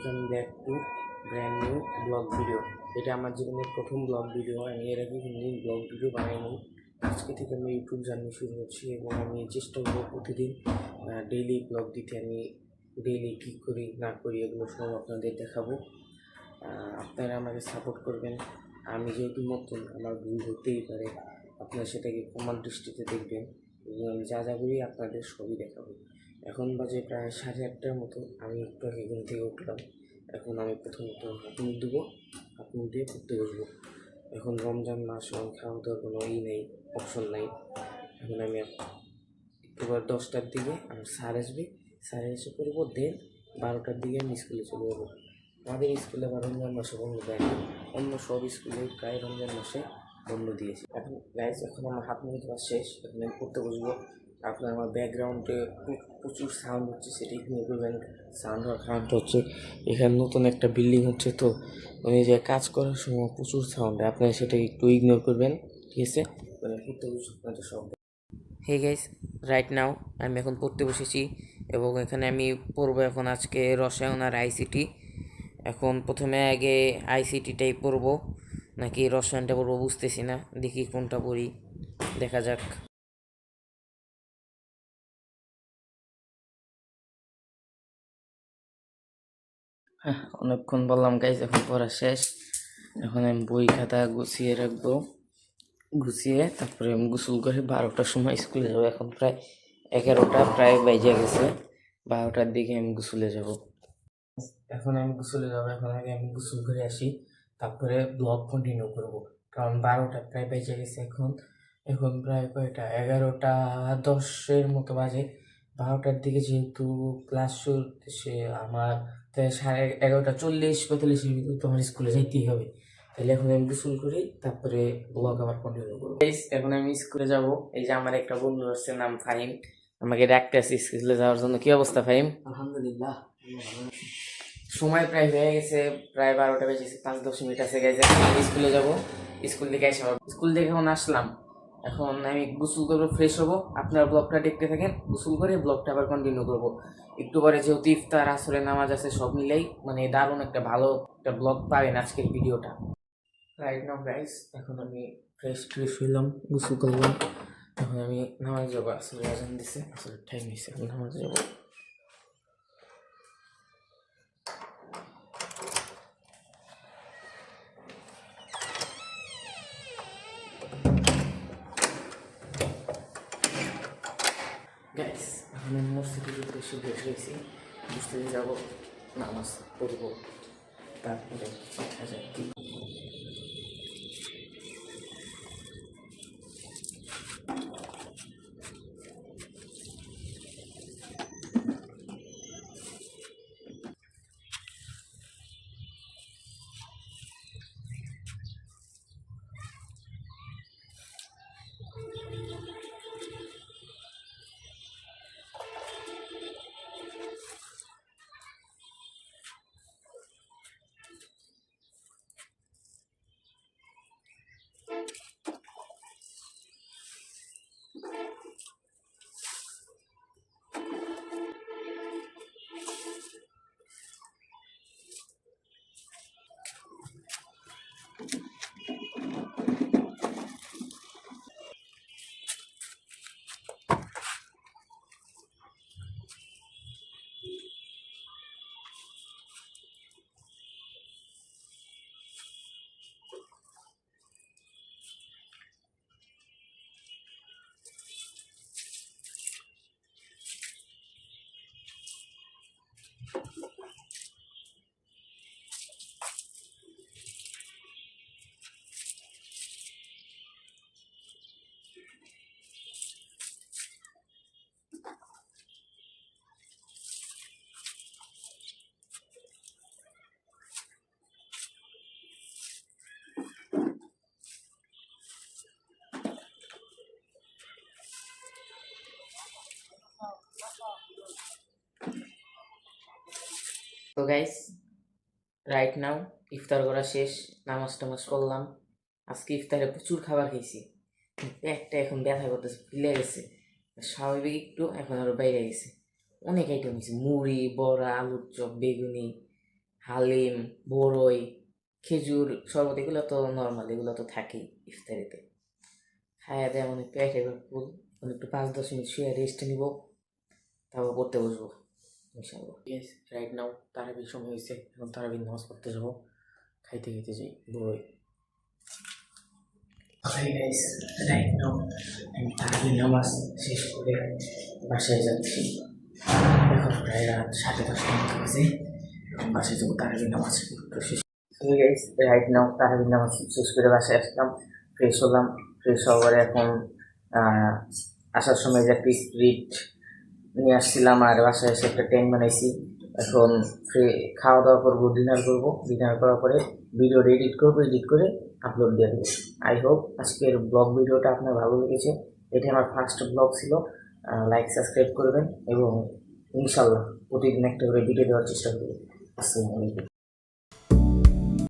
Welcome back to brand new blog video. এটা আমার জীবনের প্রথম ব্লগ ভিডিও। আমি এর আগে কোনো ব্লগ ভিডিও বানাইনি। আজকে থেকে আমি ইউটিউব জার্নি শুরু হচ্ছে এবং আমি চেষ্টা করবো প্রতিদিন ডেইলি ব্লগ দিতে। আমি ডেইলি কী করি না করি এগুলো সব আপনাদের দেখাবো। আপনারা আমাকে সাপোর্ট করবেন। আমি যেহেতু নতুন, আমার ভুল হতেই পারে, আপনারা সেটাকে ক্ষমার দৃষ্টিতে দেখবেন এবং আমি যা যা করি আপনাদের সবই দেখাবো। এখন বাজে প্রায় 8:30টার মতো। আমি একটু আগে ঘুম থেকে উঠলাম। এখন আমি প্রথমত হাত মুখ দেবো, হাত মুখ দিয়ে পড়তে বসবো। এখন রমজান মাস, এবং খাওয়া দাওয়ার কোনো নেই, অপশন নাই। এখন আমি একটু 10টার দিকে আমার স্যার আসবে, স্যার এসে পড়বো। দেন 12টার দিকে আমি স্কুলে চলে যাবো। আমাদের স্কুলে আবার রমজান মাসে বন্ধ দেয় না, অন্য সব স্কুলে প্রায় রমজান মাসে বন্ধ দিয়েছে। এখন গাইজ, এখন আমার হাত মুখ ধোয়া শেষ, এখন আমি পড়তে বসবো। আপনার আমার ব্যাকগ্রাউন্ডে প্রচুর সাউন্ড হচ্ছে, সেটি ইগনোর করবেন। সাউন্ড হওয়ার কারণটা হচ্ছে এখানে নতুন একটা বিল্ডিং হচ্ছে, তো ওই যে কাজ করার সময় প্রচুর সাউন্ড, আপনারা সেটাকে একটু ইগনোর করবেন, ঠিক আছে? মানে পড়তে বসে আপনাদের সব। হে গাইস, রাইট নাও আমি এখন পড়তে বসেছি এবং এখানে আমি পড়বো এখন আজকে রসায়ন আর আইসিটি। এখন প্রথমে আগে আইসিটিটাই পড়বো নাকি রসায়নটা পড়বো বুঝতেছি না, দেখি কোনটা পড়ি, দেখা যাক। হ্যাঁ, অনেকক্ষণ বললাম গাইজ, এখন পড়া শেষ। এখন আমি বই খাতা গুছিয়ে রাখবো, গুছিয়ে তারপরে আমি গোসল করে 12টার সময় স্কুলে যাবো। এখন প্রায় 11টা প্রায় বেজে গেছে, 12টার দিকে আমি গোসলে যাব। এখন আমি গোসলে যাবো, এখন আগে আমি গোসল করে আসি, তারপরে ব্লগ কন্টিনিউ করব। কারণ 12টা প্রায় বেজে গেছে। এখন এখন প্রায় কয়টা, 11টা 10-এর মতো বাজে। 12টার দিকে যেহেতু ক্লাস সে আমার, তাই 11:40-45-এর ভিতরে তো আমার স্কুলে যাইতেই হবে। তাহলে এখন আমি গোসল করি, তারপরে ব্লগ আবার কন্টিনিউ করবো। এখন আমি স্কুলে যাব। এই যে আমার একটা বন্ধু আছে, নাম ফাহিম, আমাকে ডাকতে আসি স্কুলে যাওয়ার জন্য। কি অবস্থা ফাহিম? আলহামদুলিল্লাহ। সময় প্রায় হয়ে গেছে, প্রায় 12টা বেজেছে, 5-10 মিনিট আছে গেছে। আমি স্কুলে যাব। স্কুল থেকে এসে স্কুল থেকে এখন আসলাম, এখন আমি গোসল করবো, ফ্রেশ হবো। আপনার ব্লগটা দেখতে থাকেন, গোসল করে ব্লগটা আবার কন্টিনিউ করবো। একটু পরে যেহেতু ইফতার আসরে নামাজ আছে, সব মিলেই মানে দারুণ একটা ভালো একটা ব্লগ পাবেন আজকের ভিডিওটা। রাইট নাও গাইস, এখন আমি ফ্রেশ হইলাম, গোসল করলাম। এখন আমি নামাজ যাবো, আসলে আজান দিছে, আসলে টাইম দিছে, আমি নামাজ যাবো। গাইস, এখন আমি মসজিদের উদ্দেশ্যে বের হয়েছি, মসজিদে যাব, নামাজ পড়বো, তারপরে দেখা যায় কি। তো গাইস, রাইট নাও ইফতার করা শেষ, নামাজ টামাজ পড়লাম। আজকে ইফতারে প্রচুর খাবার খেয়েছি, পেটটা এখন ব্যথা করতেছে, ফুলে গেছে স্বাভাবিক একটু, এখন আরো বাইরে গেছে। অনেক আইটেম হয়েছে, মুড়ি, বড়া, আলুর চপ, বেগুনি, হালিম, বড়ই, খেজুর শরবত, এগুলো তো নর্মাল, এগুলো তো থাকেই ইফতারিতে। খাইয়া দেয় মানে পেট এবার ফুল, একটু 5-10 মিনিট শুয়ে রেস্ট নিব, তারপর পড়তে বসবো ইনশাল্লাহ। ইয়েস, রাইট নাও তারাবির সময় হয়েছে, এখন তারাবির নামাজ পড়তে যাবো, খাইতে খাইতে যাই বড়ই। Hi guys, right now আমি তারাবির নামাজ শেষ করে বাসায় যাচ্ছি। এখন প্রায় রাত 10:30 মতো বাজে, এখন বাসায় যাবো তারাবির নামাজ শেষ। গাইস, রাইট নাও তারাবির নামাজ শেষ করে বাসায় আসলাম, ফ্রেশ হলাম। ফ্রেশ হওয়ার পরে এখন আসার সময় যে একটা স্প্রিট নিয়ে আসছিলাম, আর বাসায় এসে একটা ট্যাঙ্ক বানাইছি। এখন খাওয়া দাওয়া করবো, ডিনার করবো। ডিনার করার পরে ভিডিও এডিট করবো, এডিট করে আপলোড দিয়ে দেবো। আই হোপ আজকের ব্লগ ভিডিওটা আপনার ভালো লেগেছে। এটি আমার ফার্স্ট ব্লগ ছিল। লাইক সাবস্ক্রাইব করবেন এবং ইনশাল্লাহ প্রতিদিন একটা করে ভিডিও দেওয়ার চেষ্টা করবেন। আসসালামু আলাইকুম।